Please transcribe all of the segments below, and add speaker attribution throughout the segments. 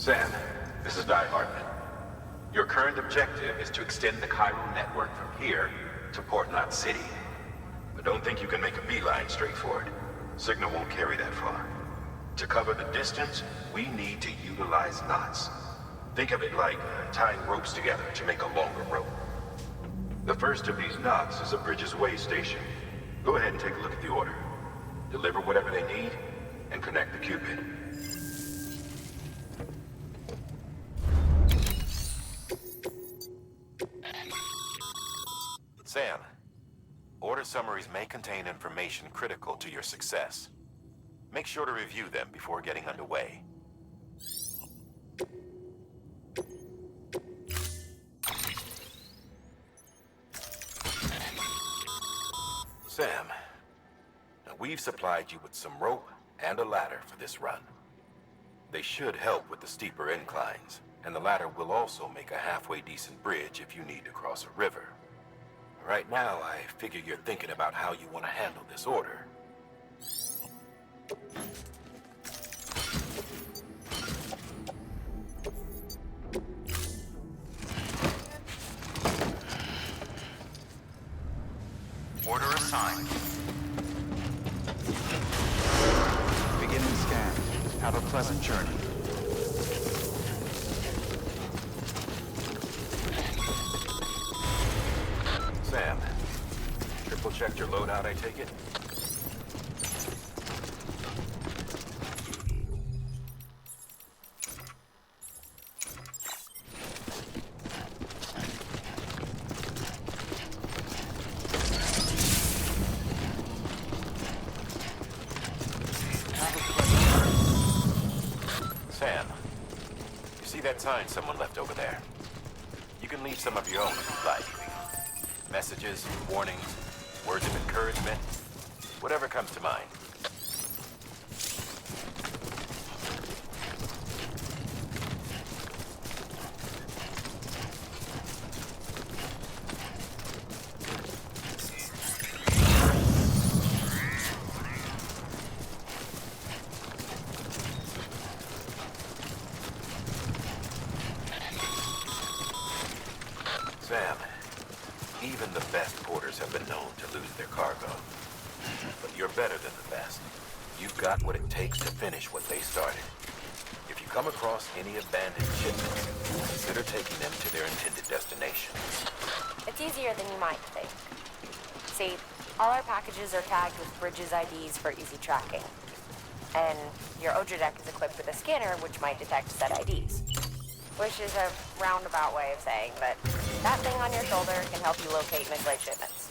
Speaker 1: Sam, this is Die Hartman. Your current objective is to extend the chiral network from here to Port Knot City. But don't think you can make a beeline straight for it. Signal won't carry that far. To cover the distance, we need to utilize knots. Think of it like tying ropes together to make a longer rope. The first of these knots is a Bridges Way station. Go ahead and take a look at the order. Deliver whatever they need, and connect the Cupid.
Speaker 2: Sam, order summaries may contain information critical to your success. Make sure to review them before getting underway. Sam, we've supplied you with some rope and a ladder for this run. They should help with the steeper inclines, and the ladder will also make a halfway decent bridge if you need to cross a river. Right now, I figure you're thinking about how you want to handle this order.
Speaker 3: Order assigned.
Speaker 4: Beginning scan. Have a pleasant journey.
Speaker 2: Sam, triple checked your loadout, I take it? Sam, you see that sign someone left over there? You can leave some of your own if you'd like. Messages, warnings, words of encouragement, whatever comes to mind. Sam, even the best porters have been known to lose their cargo. But you're better than the best. You've got what it takes to finish what they started. If you come across any abandoned shipments, consider taking them to their intended destination.
Speaker 5: It's easier than you might think. See, all our packages are tagged with Bridges IDs for easy tracking. And your Odra deck is equipped with a scanner which might detect said IDs. Which is a roundabout way of saying that that thing on your shoulder can help you locate mislaid shipments.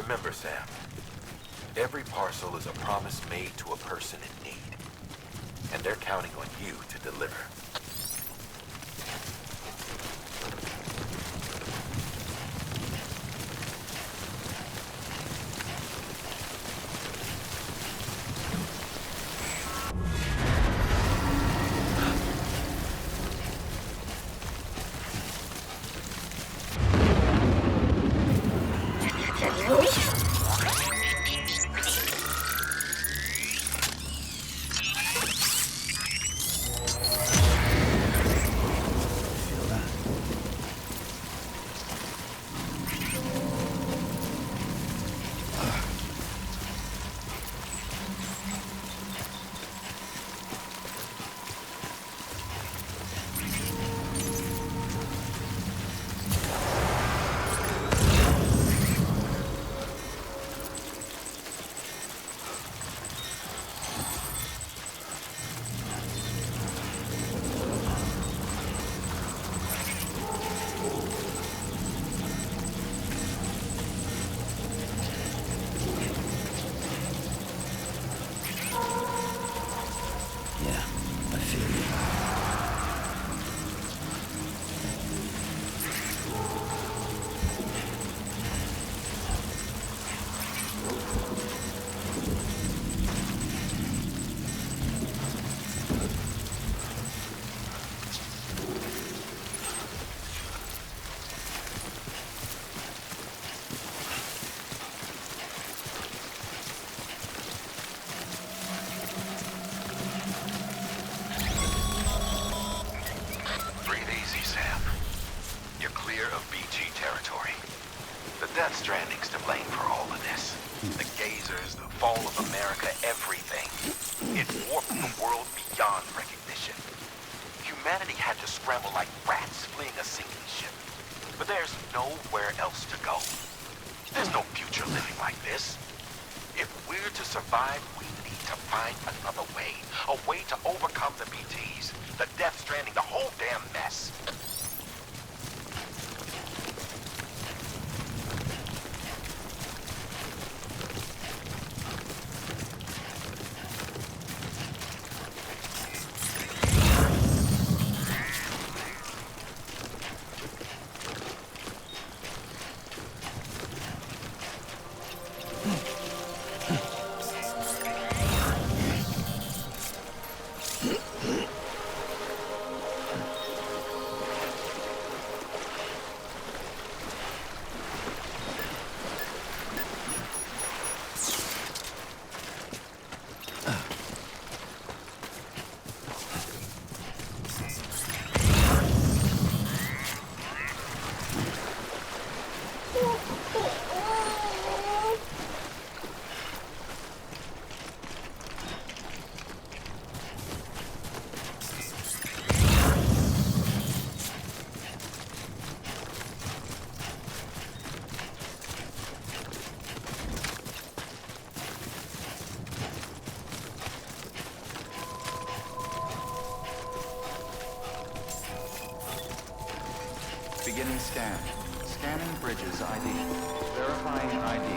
Speaker 2: Remember, Sam, every parcel is a promise made to a person in need, and they're counting on you to deliver. Stranding's to blame for all of this. The gazers, the fall of America, everything. It warped the world beyond recognition. Humanity had to scramble like rats fleeing a sinking ship. But there's nowhere else to go. There's no future living like this. If we're to survive, we need to find another way. A way to overcome the BTs, the Death Stranding, the whole damn mess.
Speaker 4: Beginning scan. Scanning bridges ID. Verifying ID.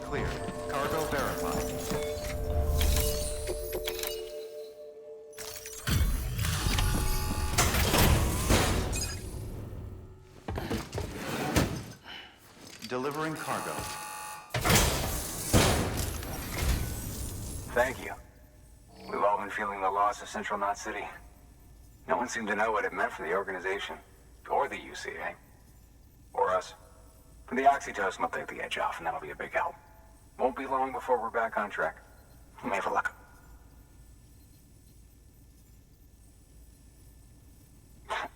Speaker 4: Clear. Cargo verified. Delivering cargo.
Speaker 6: Thank you. We've all been feeling the loss of Central Knot City. No one seemed to know what it meant for the organization. Or the UCA. Or us. The oxytocin will take the edge off, and that'll be a big help. Won't be long before we're back on track. You may have a look.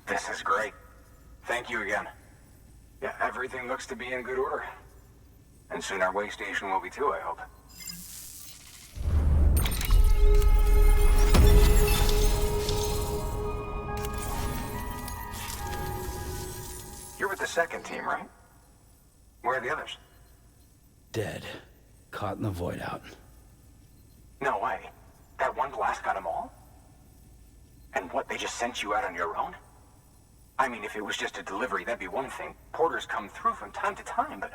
Speaker 6: This is great. Thank you again. Yeah, everything looks to be in good order. And soon our way station will be too, I hope. You're with the second team, right? Where are the others?
Speaker 7: Dead. Caught in the void out.
Speaker 6: No way. That one blast got them all? And what, they just sent you out on your own? I mean, if it was just a delivery, that'd be one thing. Porters come through from time to time, but...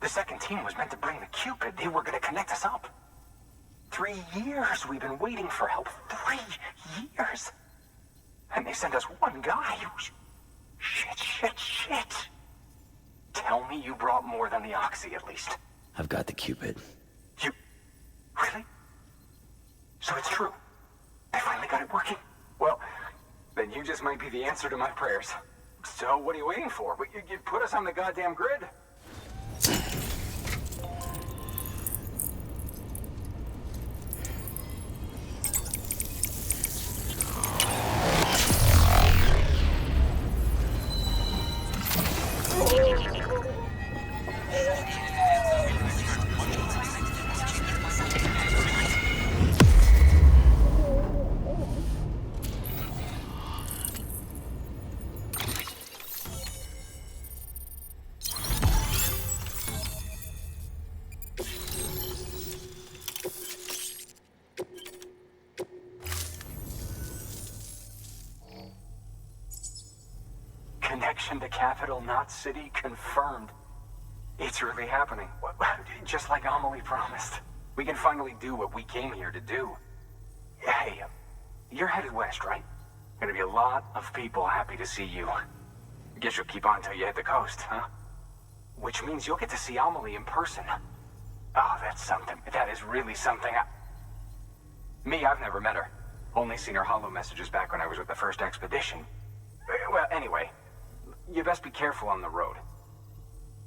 Speaker 6: The second team was meant to bring the Cupid. They were gonna connect us up. 3 years we've been waiting for help. 3 years! And they sent us one guy. Shit. Tell me you brought more than the Oxy, at least.
Speaker 7: I've got the Cupid.
Speaker 6: You... Really? So it's true. They finally got it working. Well, then you just might be the answer to my prayers. So what are you waiting for? You put us on the goddamn grid. Connection to Capital Knot City confirmed. It's really happening. Just like Amelie promised. We can finally do what we came here to do. Hey, you're headed west, right? Gonna be a lot of people happy to see you. Guess you'll keep on till you hit the coast, huh? Which means you'll get to see Amelie in person. Oh, that's something. That is really something. Me, I've never met her. Only seen her holo messages back when I was with the first expedition. Well, anyway, you best be careful on the road.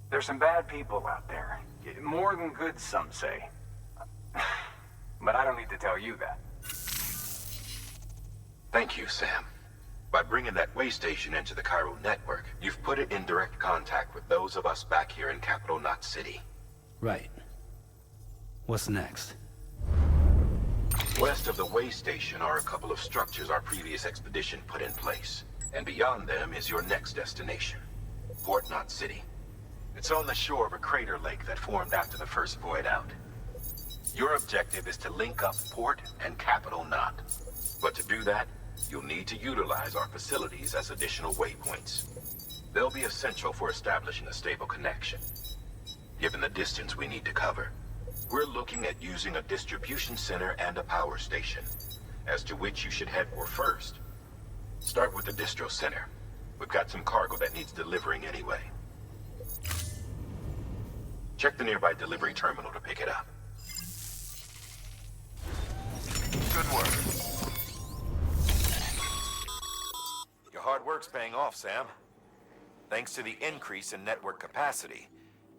Speaker 6: There's some bad people out there. More than good, some say. But I don't need to tell you that.
Speaker 2: Thank you, Sam.
Speaker 1: By bringing that way station into the Cairo network, you've put it in direct contact with those of us back here in Capital Knot City.
Speaker 7: Right. What's next?
Speaker 1: West of the way station are a couple of structures our previous expedition put in place. And beyond them is your next destination, Port Knot City. It's on the shore of a crater lake that formed after the first void out. Your objective is to link up Port and Capital Knot. But to do that, you'll need to utilize our facilities as additional waypoints. They'll be essential for establishing a stable connection. Given the distance we need to cover, we're looking at using a distribution center and a power station, as to which you should head for first. Start with the distro center. We've got some cargo that needs delivering anyway. Check the nearby delivery terminal to pick it up.
Speaker 3: Good work.
Speaker 2: Your hard work's paying off, Sam. Thanks to the increase in network capacity,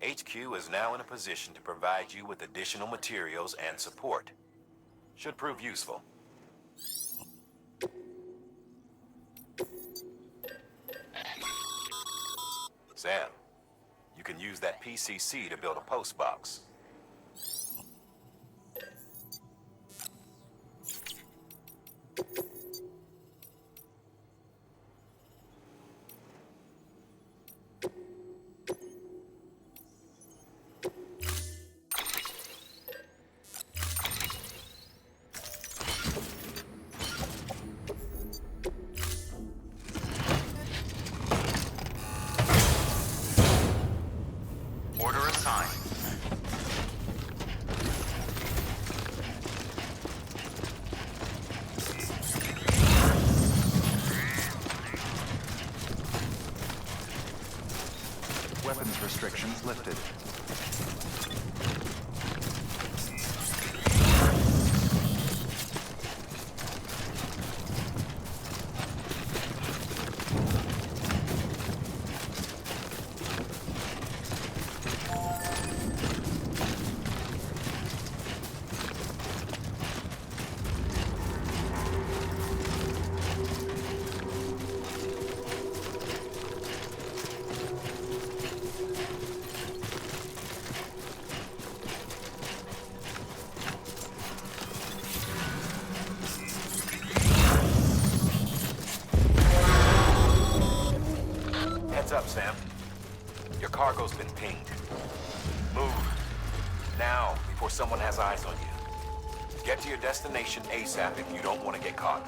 Speaker 2: HQ is now in a position to provide you with additional materials and support. Should prove useful. Sam, you can use that PCC to build a post box.
Speaker 3: Order assigned.
Speaker 4: Weapons restrictions lifted.
Speaker 2: Heads up, Sam. Your cargo's been pinged. Move. Now, before someone has eyes on you. Get to your destination ASAP if you don't want to get caught.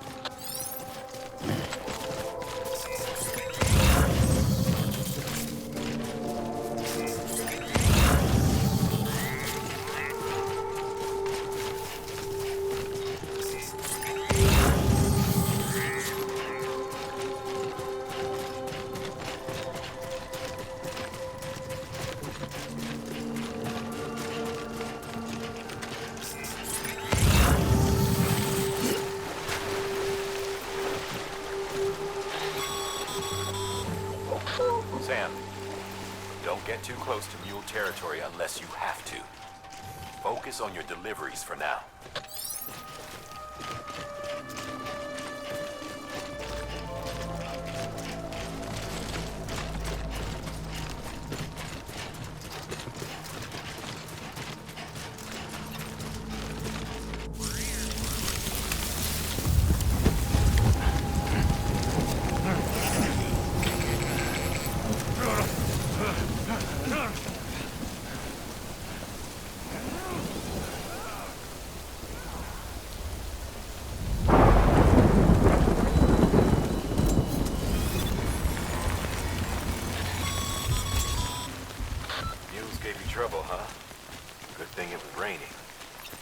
Speaker 2: Sam, don't get too close to mule territory unless you have to. Focus on your deliveries for now. Trouble, huh? Good thing it was raining.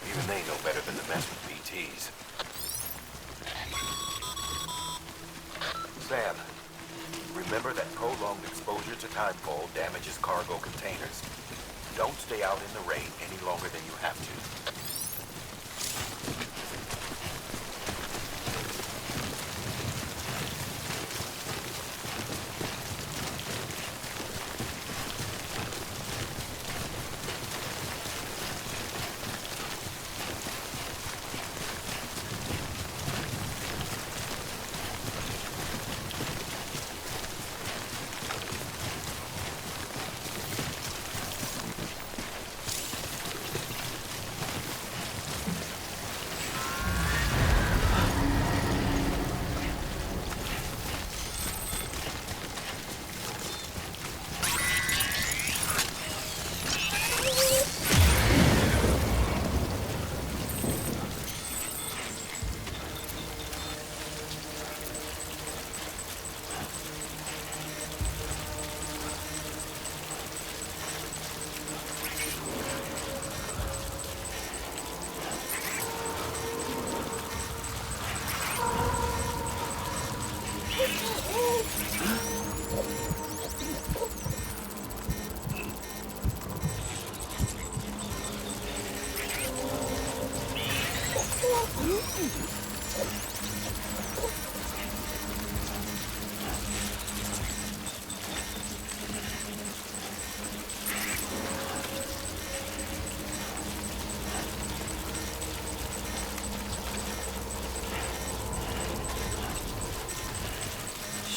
Speaker 2: Even they know better than to mess with BTs. Sam, remember that prolonged exposure to timefall damages cargo containers. Don't stay out in the rain any longer than you have to.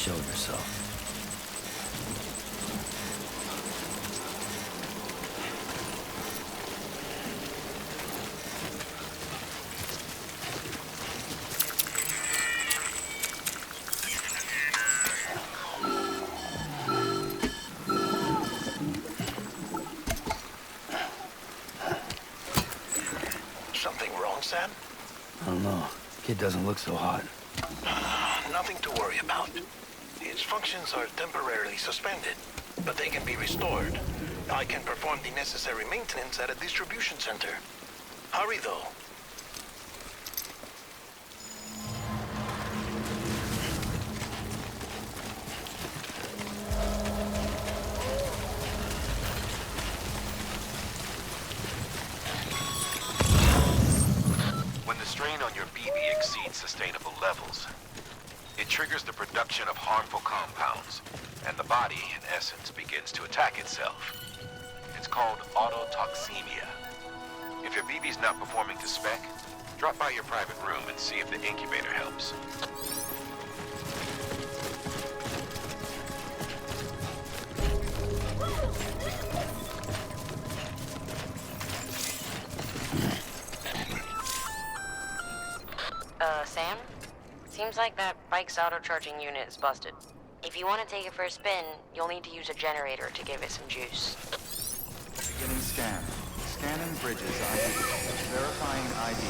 Speaker 7: Show yourself.
Speaker 8: Something wrong, Sam?
Speaker 7: I don't know. Kid doesn't look so hot.
Speaker 8: Nothing to worry about. His functions are temporarily suspended, but they can be restored. I can perform the necessary maintenance at a distribution center. Hurry, though.
Speaker 2: When the strain on your BB exceeds sustainable levels, it triggers the production of harmful compounds, and the body, in essence, begins to attack itself. It's called autotoxemia. If your BB's not performing to spec, drop by your private room and see if the incubator helps.
Speaker 5: Sam? Seems like that bike's auto-charging unit is busted. If you want to take it for a spin, you'll need to use a generator to give it some juice.
Speaker 4: Beginning scan. Scanning bridges ID. Verifying ID.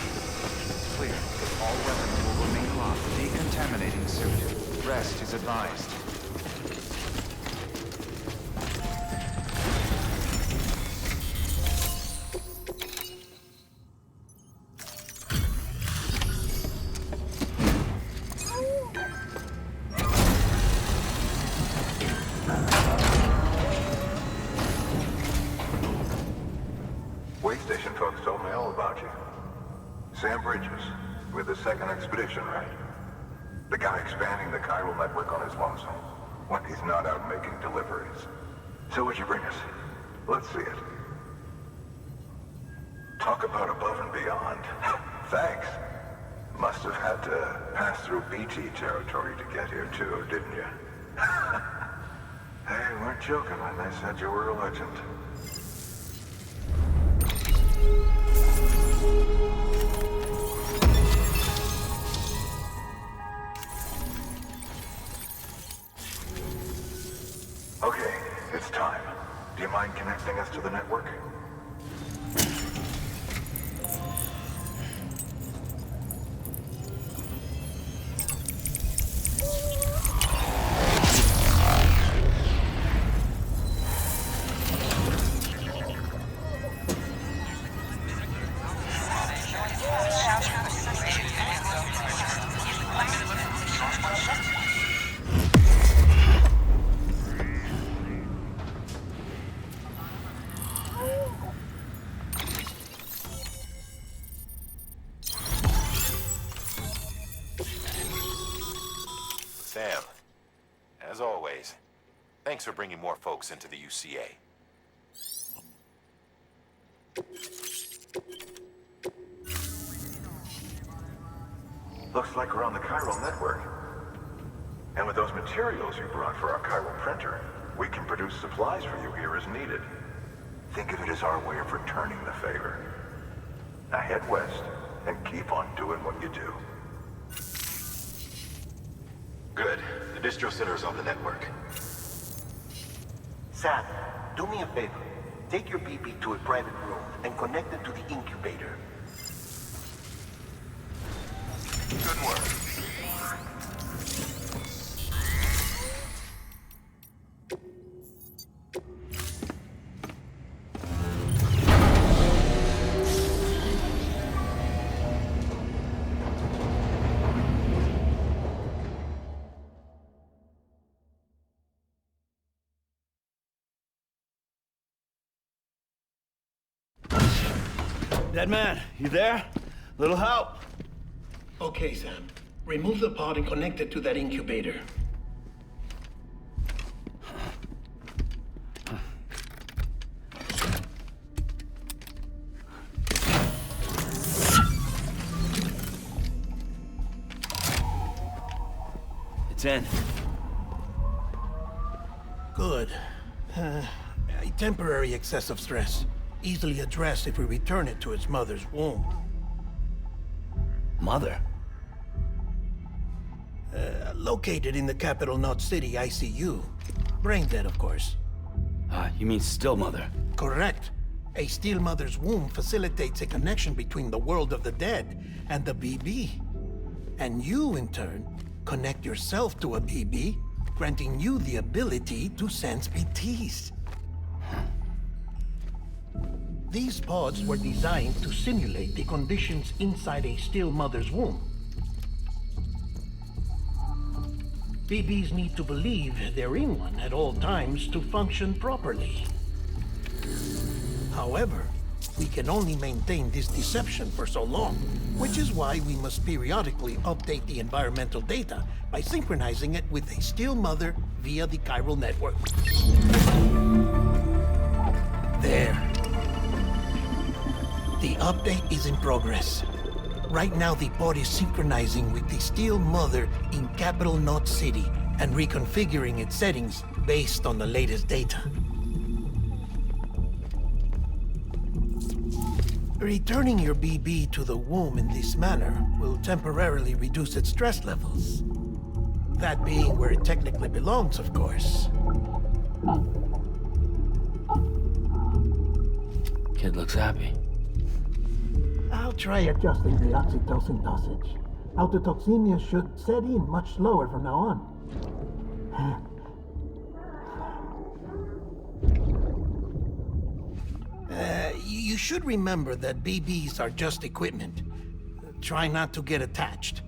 Speaker 4: Clear. All weapons will remain locked. Decontaminating suit. Rest is advised.
Speaker 1: Waystation folks told me all about you. Sam Bridges, with the second expedition, right? The guy expanding the chiral network on his lonesome, when he's not out making deliveries. So what'd you bring us? Let's see it. Talk about above and beyond. Thanks. Must have had to pass through BT territory to get here too, didn't you? They weren't joking when they said you were a legend. Okay, it's time. Do you mind connecting us to the network?
Speaker 2: Sam, as always, thanks for bringing more folks into the UCA.
Speaker 1: Looks like we're on the chiral network. And with those materials you brought for our chiral printer, we can produce supplies for you here as needed. Think of it as our way of returning the favor. Now head west and keep on doing what you do.
Speaker 2: Good. The distro center is on the network.
Speaker 9: Sam, do me a favor. Take your BB to a private room and connect it to the incubator.
Speaker 3: Good work.
Speaker 7: Dead man, you there? Little help?
Speaker 10: Okay, Sam. Remove the pod and connect it to that incubator.
Speaker 7: It's in.
Speaker 10: Good. A temporary excess of stress. Easily addressed if we return it to its mother's womb.
Speaker 7: Mother?
Speaker 10: Located in the capital Knot City ICU. Brain dead, of course.
Speaker 7: You mean still mother?
Speaker 10: Correct. A still mother's womb facilitates a connection between the world of the dead and the BB. And you, in turn, connect yourself to a BB, granting you the ability to sense BTs. These pods were designed to simulate the conditions inside a still mother's womb. BBs need to believe they're in one at all times to function properly. However, we can only maintain this deception for so long, which is why we must periodically update the environmental data by synchronizing it with a still mother via the chiral network. There. The update is in progress. Right now, the pod is synchronizing with the still mother in capital Knot City and reconfiguring its settings based on the latest data. Returning your BB to the womb in this manner will temporarily reduce its stress levels. That being where it technically belongs, of course.
Speaker 7: Kid looks happy.
Speaker 10: I'll try adjusting the oxytocin dosage. Autotoxemia should set in much slower from now on. You should remember that BBs are just equipment. Try not to get attached.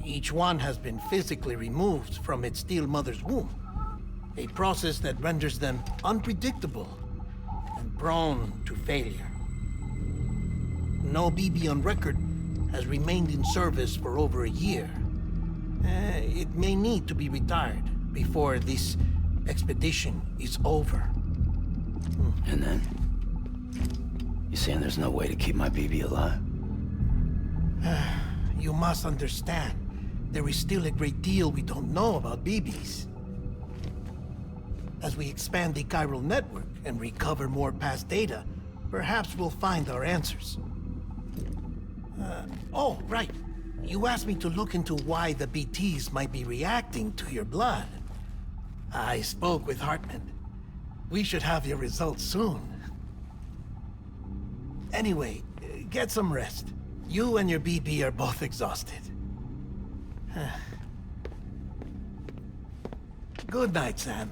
Speaker 10: Each one has been physically removed from its still mother's womb. A process that renders them unpredictable and prone to failure. No BB on record has remained in service for over a year. It may need to be retired before this expedition is over.
Speaker 7: And then? You saying there's no way to keep my BB alive?
Speaker 10: You must understand, there is still a great deal we don't know about BBs. As we expand the chiral network and recover more past data, perhaps we'll find our answers. Oh, right. You asked me to look into why the BTs might be reacting to your blood. I spoke with Hartman. We should have your results soon. Anyway, get some rest. You and your BB are both exhausted. Good night, Sam.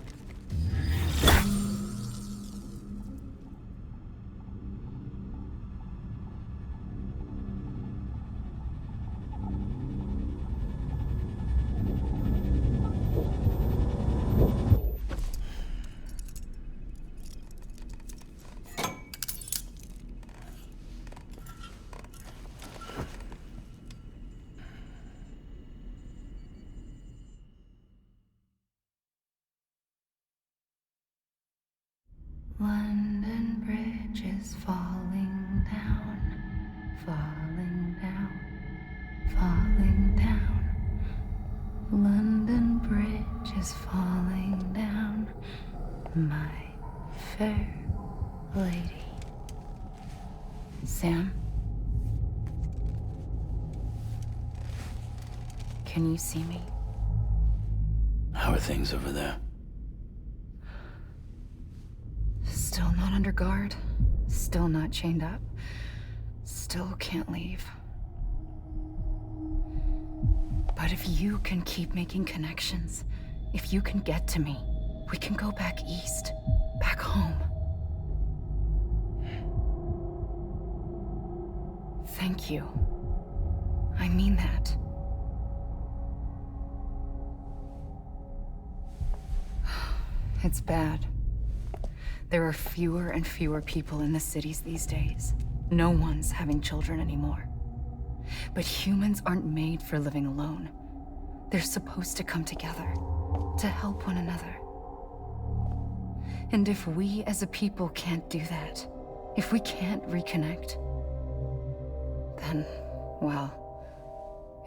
Speaker 11: London Bridge is falling down, falling down, falling down. London Bridge is falling down, my fair lady. Sam? Can you see me?
Speaker 7: How are things over there?
Speaker 11: Still not under guard, still not chained up, still can't leave. But if you can keep making connections, if you can get to me, we can go back east, back home. Thank you. I mean that. It's bad. There are fewer and fewer people in the cities these days. No one's having children anymore. But humans aren't made for living alone. They're supposed to come together, to help one another. And if we as a people can't do that, if we can't reconnect, then, well,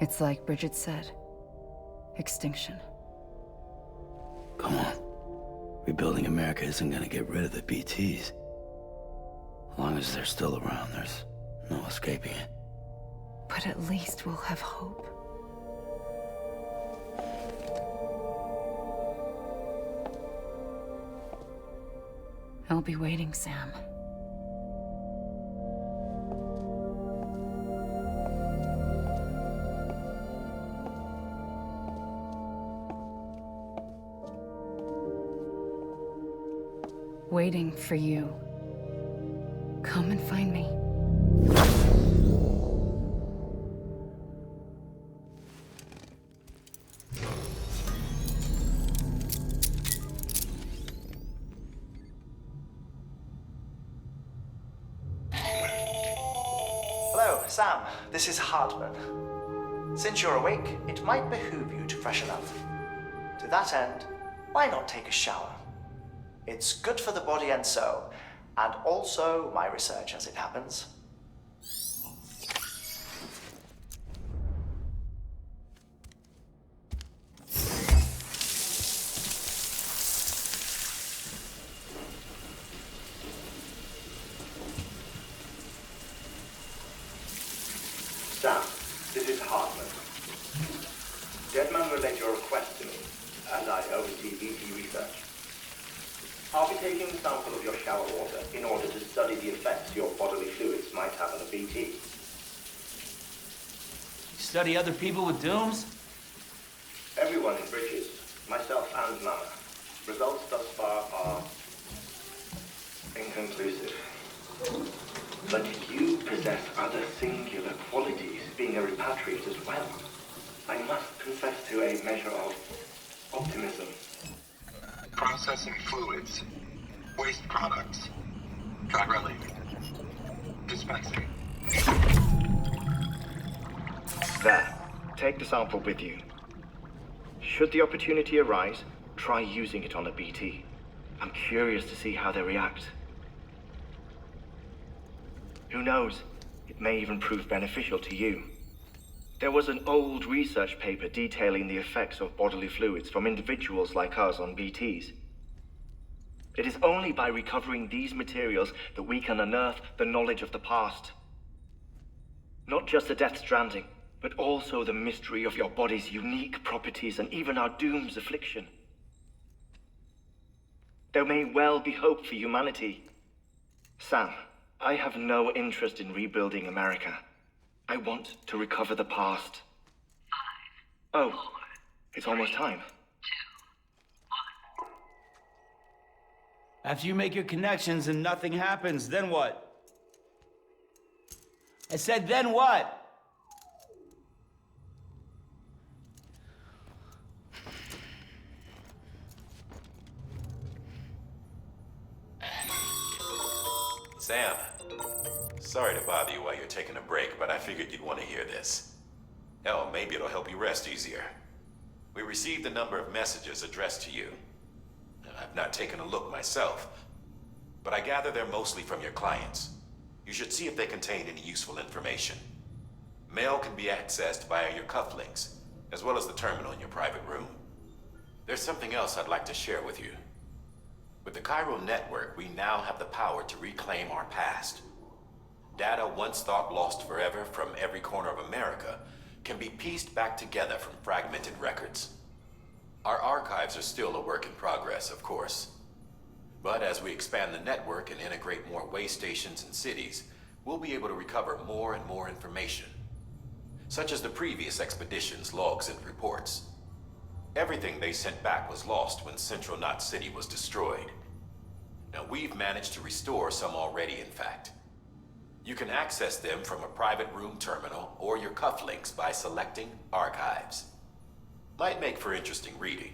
Speaker 11: it's like Bridget said, extinction.
Speaker 7: Come on. Rebuilding America isn't gonna get rid of the BTs. As long as they're still around, there's no escaping it.
Speaker 11: But at least we'll have hope. I'll be waiting, Sam. Waiting for you. Come and find me.
Speaker 12: Hello, Sam. This is Hartman. Since you're awake, it might behoove you to freshen up. To that end, why not take a shower? It's good for the body and soul, and also my research as it happens.
Speaker 13: Sam, this is Hartman. Deadman relayed your request to me, and I oversee VT research. I'll be taking a sample of your shower water in order to study the effects your bodily fluids might have on a BT.
Speaker 14: You study other people with dooms?
Speaker 13: Everyone in Bridges, myself and Mama. Results thus far are inconclusive. But you possess other singular qualities, being a repatriate as well. I must confess to a measure of optimism.
Speaker 3: Processing fluids, waste products, chirality, dispensing.
Speaker 13: There, take the sample with you. Should the opportunity arise, try using it on a BT. I'm curious to see how they react. Who knows, it may even prove beneficial to you. There was an old research paper detailing the effects of bodily fluids from individuals like us on BTs. It is only by recovering these materials that we can unearth the knowledge of the past. Not just the Death Stranding, but also the mystery of your body's unique properties and even our doom's affliction. There may well be hope for humanity. Sam, I have no interest in rebuilding America. I want to recover the past. 5, 4, it's almost time.
Speaker 14: 2, 1. After you make your connections and nothing happens, then what? I said, then what?
Speaker 2: Sam, sorry to bother you while you're taking a break, but I figured you'd want to hear this. Hell, maybe it'll help you rest easier. We received a number of messages addressed to you. I've not taken a look myself, but I gather they're mostly from your clients. You should see if they contain any useful information. Mail can be accessed via your cufflinks, as well as the terminal in your private room. There's something else I'd like to share with you. With the Chiral Network, we now have the power to reclaim our past. Data once thought lost forever from every corner of America can be pieced back together from fragmented records. Our archives are still a work in progress, of course. But as we expand the network and integrate more way stations and cities, we'll be able to recover more and more information, such as the previous expedition's logs and reports. Everything they sent back was lost when Central Knot City was destroyed. Now, we've managed to restore some already, in fact. You can access them from a private room terminal or your cufflinks by selecting Archives. Might make for interesting reading.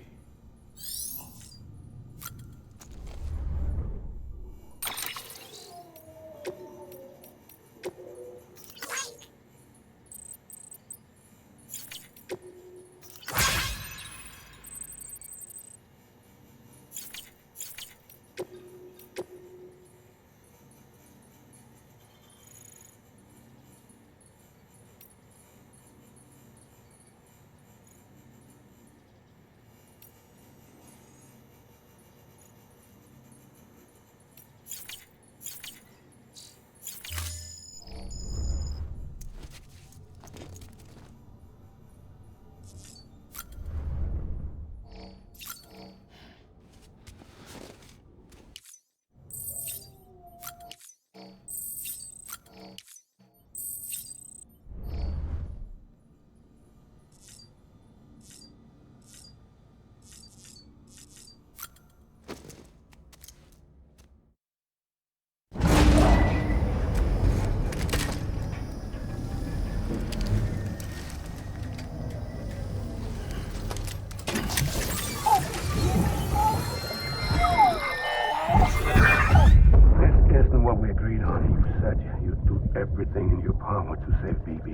Speaker 15: everything in your power to save BB.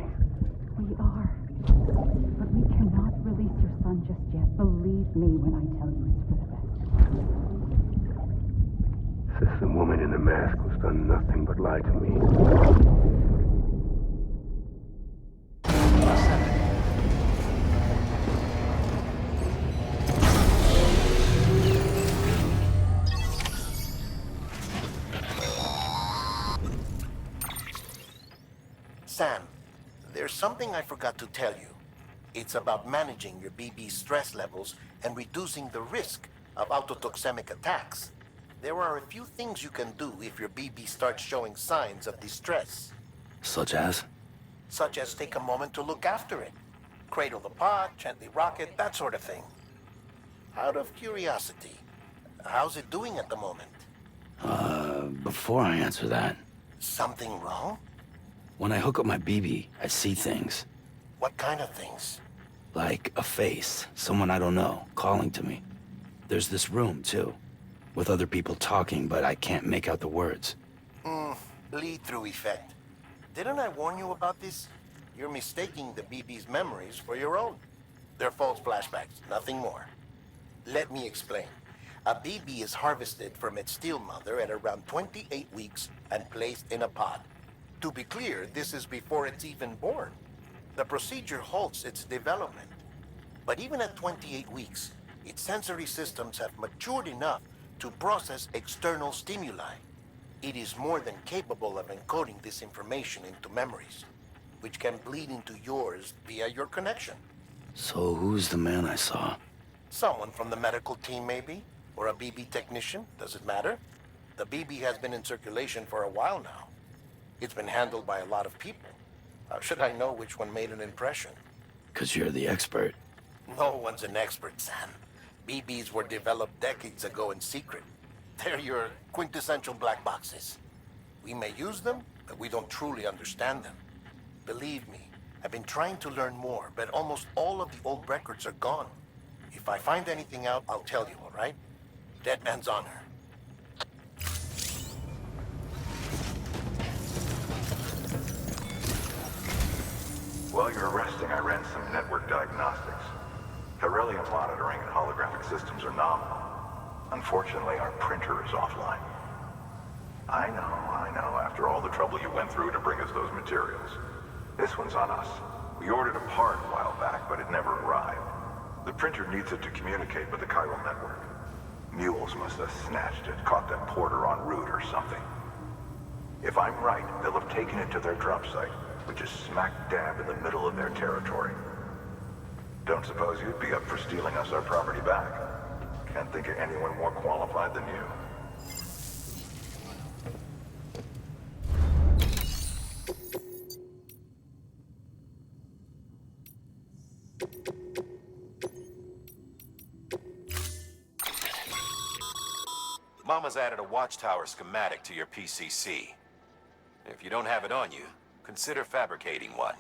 Speaker 11: We are. But we cannot release your son just yet. Believe me when I tell you it's for the best.
Speaker 15: Says the woman in the mask who's done nothing but lie to me.
Speaker 9: Sam, there's something I forgot to tell you. It's about managing your BB stress levels and reducing the risk of autotoxemic attacks. There are a few things you can do if your BB starts showing signs of distress.
Speaker 7: Such as?
Speaker 9: Such as take a moment to look after it. Cradle the pot, gently rock it, that sort of thing. Out of curiosity, how's it doing at the moment?
Speaker 7: Before I answer that...
Speaker 9: Something wrong?
Speaker 7: When I hook up my BB, I see things.
Speaker 9: What kind of things?
Speaker 7: Like a face, someone I don't know, calling to me. There's this room, too, with other people talking, but I can't make out the words.
Speaker 9: Lead-through effect. Didn't I warn you about this? You're mistaking the BB's memories for your own. They're false flashbacks, nothing more. Let me explain. A BB is harvested from its steel mother at around 28 weeks and placed in a pod. To be clear, this is before it's even born. The procedure halts its development. But even at 28 weeks, its sensory systems have matured enough to process external stimuli. It is more than capable of encoding this information into memories, which can bleed into yours via your connection.
Speaker 7: So who's the man I saw?
Speaker 9: Someone from the medical team, maybe? Or a BB technician? Does it matter? The BB has been in circulation for a while now. It's been handled by a lot of people. How should I know which one made an impression?
Speaker 7: 'Cause you're the expert.
Speaker 9: No one's an expert, Sam. BBs were developed decades ago in secret. They're your quintessential black boxes. We may use them, but we don't truly understand them. Believe me, I've been trying to learn more, but almost all of the old records are gone. If I find anything out, I'll tell you, all right? Dead man's honor.
Speaker 16: While you're resting, I ran some network diagnostics. Beryllium monitoring and holographic systems are nominal. Unfortunately, our printer is offline. I know, after all the trouble you went through to bring us those materials. This one's on us. We ordered a part a while back, but it never arrived. The printer needs it to communicate with the chiral network. Mules must have snatched it, caught that porter en route or something. If I'm right, they'll have taken it to their drop site, which is smack dab in the middle of their territory. Don't suppose you'd be up for stealing us our property back? Can't think of anyone more qualified than you.
Speaker 2: Mama's added a watchtower schematic to your PCC. If you don't have it on you, consider fabricating one.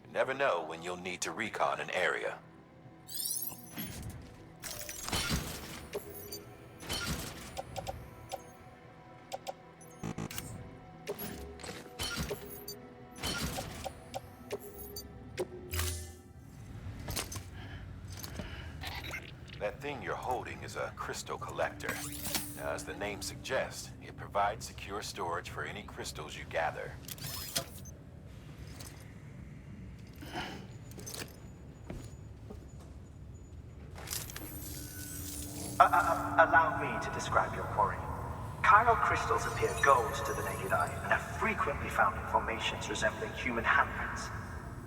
Speaker 2: You never know when you'll need to recon an area. That thing you're holding is a crystal collector. Now, as the name suggests, it provides secure storage for any crystals you gather.
Speaker 12: Allow me to describe your quarry. Chiral crystals appear gold to the naked eye and are frequently found in formations resembling human handprints.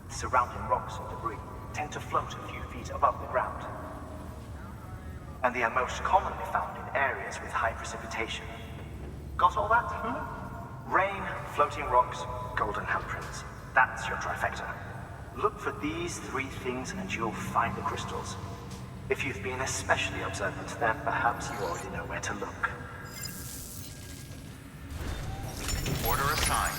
Speaker 12: The surrounding rocks and debris tend to float a few feet above the ground. And they are most commonly found in areas with high precipitation. Got all that? Rain, floating rocks, golden handprints. That's your trifecta. Look for these three things and you'll find the crystals. If you've been especially observant, then perhaps you already know where to look.
Speaker 4: Order assigned.